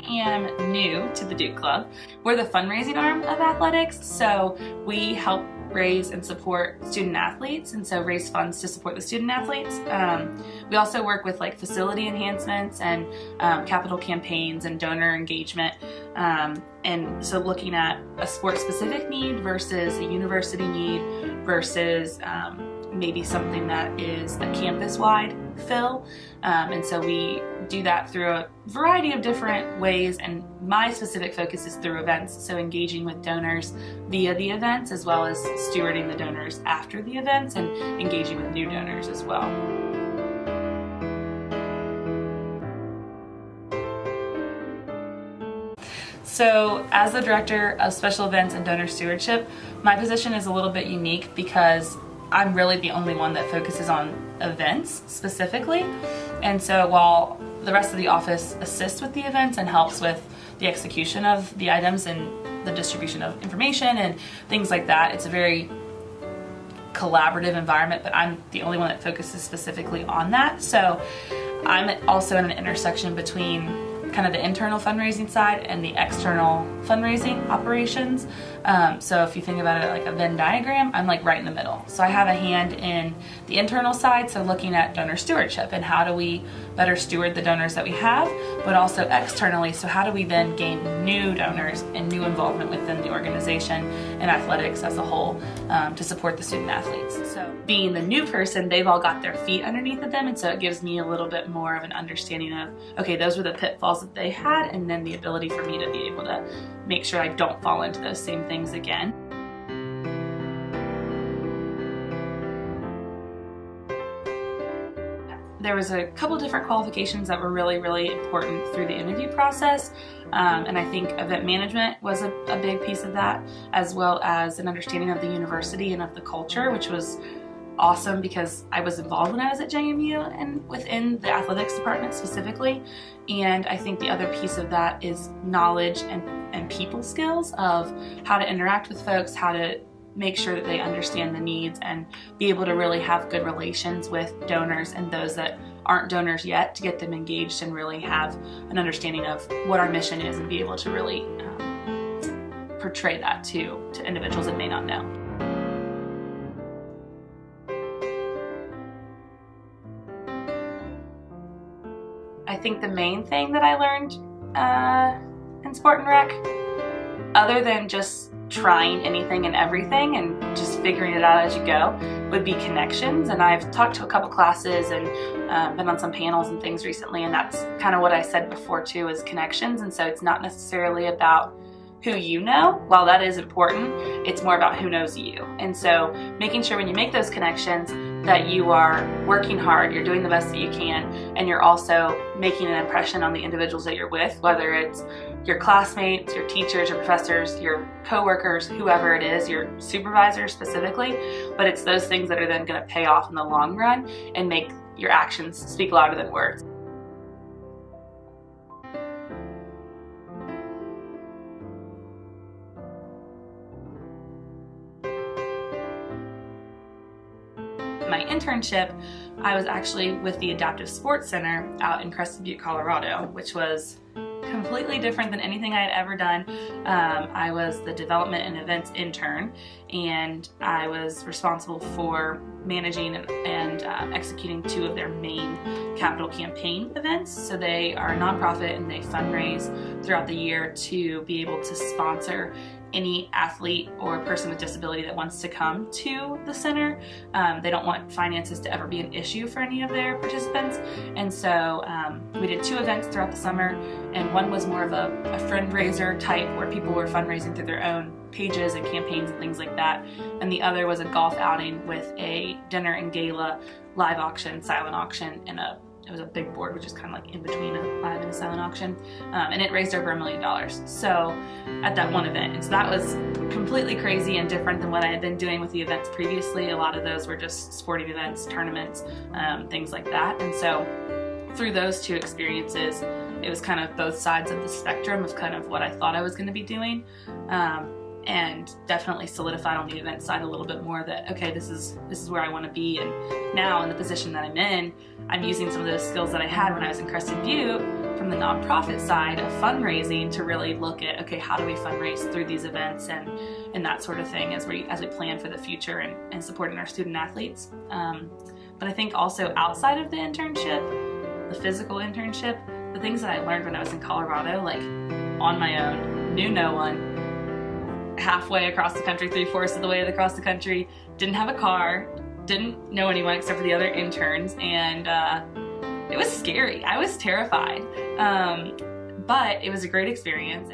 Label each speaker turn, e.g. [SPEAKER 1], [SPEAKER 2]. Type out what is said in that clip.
[SPEAKER 1] am new to the Duke Club. We're the fundraising arm of athletics, so we help raise and support student athletes, and so raise funds to support the student athletes. We also work with like facility enhancements and capital campaigns and donor engagement, and so looking at a sport-specific need versus a university need versus maybe something that is a campus-wide fill, and so we do that through a variety of different ways, and my specific focus is through events, so engaging with donors via the events as well as stewarding the donors after the events and engaging with new donors as well. So as the Director of Special Events and Donor Stewardship, my position is a little bit unique because I'm really the only one that focuses on events specifically. And so while the rest of the office assists with the events and helps with the execution of the items and the distribution of information and things like that, it's a very collaborative environment, but I'm the only one that focuses specifically on that. So I'm also in an intersection between kind of the internal fundraising side and the external fundraising operations. So if you think about it like a Venn diagram, I'm like right in the middle. So I have a hand in the internal side, so looking at donor stewardship and how do we better steward the donors that we have, but also externally, so how do we then gain new donors and new involvement within the organization and athletics as a whole to support the student athletes. So being the new person, they've all got their feet underneath of them, and so it gives me a little bit more of an understanding of, okay, those were the pitfalls that they had, and then the ability for me to be able to make sure I don't fall into those same things again. There was a couple different qualifications that were really important through the interview process, and I think event management was a big piece of that, as well as an understanding of the university and of the culture, which was awesome because I was involved when I was at JMU and within the athletics department specifically. And I think the other piece of that is knowledge and people skills of how to interact with folks, how to make sure that they understand the needs and be able to really have good relations with donors and those that aren't donors yet, to get them engaged and really have an understanding of what our mission is and be able to really portray that to individuals that may not know. I think the main thing that I learned in Sport and Rec, other than just trying anything and everything and just figuring it out as you go, would be connections. And I've talked to a couple classes and been on some panels and things recently, and that's kind of what I said before too, is connections. And so it's not necessarily about who you know, while that is important, it's more about who knows you. And so making sure when you make those connections that you are working hard, you're doing the best that you can, and you're also making an impression on the individuals that you're with, whether it's your classmates, your teachers, your professors, your coworkers, whoever it is, your supervisors specifically, but it's those things that are then going to pay off in the long run and make your actions speak louder than words. My internship, I was actually with the Adaptive Sports Center out in Crested Butte, Colorado, which was completely different than anything I had ever done. I was the development and events intern, and I was responsible for managing and executing two of their main capital campaign events. So they are a nonprofit and they fundraise throughout the year to be able to sponsor any athlete or person with disability that wants to come to the center. They don't want finances to ever be an issue for any of their participants. And so we did two events throughout the summer, and one was more of a fundraiser type where people were fundraising through their own pages and campaigns and things like that. And the other was a golf outing with a dinner and gala, live auction, silent auction, and it was a big board, which is kind of like in between a live and a silent auction, and it raised over $1 million. So at that one event, and so that was completely crazy and different than what I had been doing with the events previously. A lot of those were just sporting events, tournaments, things like that. And so through those two experiences, it was kind of both sides of the spectrum of kind of what I thought I was going to be doing. And definitely solidified on the event side a little bit more that, okay, this is where I want to be. And now in the position that I'm in, I'm using some of those skills that I had when I was in Crested Butte from the nonprofit side of fundraising to really look at, okay, how do we fundraise through these events and that sort of thing as we plan for the future and supporting our student athletes. But I think also outside of the internship, the physical internship, the things that I learned when I was in Colorado, like on my own, knew no one, halfway across the country, 3/4 of the way across the country, didn't have a car, didn't know anyone except for the other interns, and it was scary. I was terrified, but it was a great experience.